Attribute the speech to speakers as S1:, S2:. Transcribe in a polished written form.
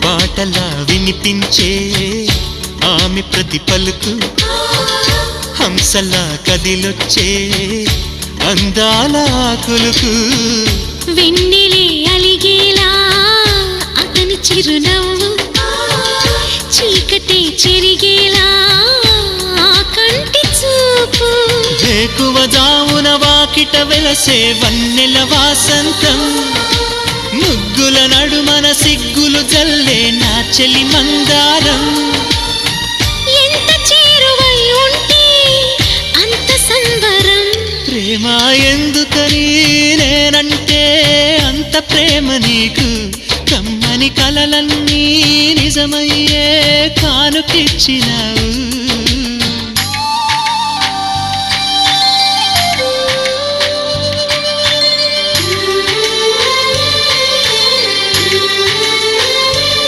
S1: పాటలా వినిపించే ఆమె ప్రతి పలుకు హంసలా కదిలొచ్చే అందాల కులుకు
S2: వెన్నెలే అలిగేలా అతని చిరునవ్వు చీకటే చెరిగేలా ఆ కంటి చూపు
S1: వేకువ జామున వాకిట వెలసే వన్నెల వాసంతం ముగ్గుల నడుమన సిగ్గులు జల్లే నా చెలి మందారం
S2: ఎంత చేరువై ఉంటే అంత సంబరం
S1: ప్రేమ ఎందుకని నేనంటే అంత ప్రేమ నీకు కమ్మని కలలన్నీ నిజమయ్యే కానుకిచ్చినావు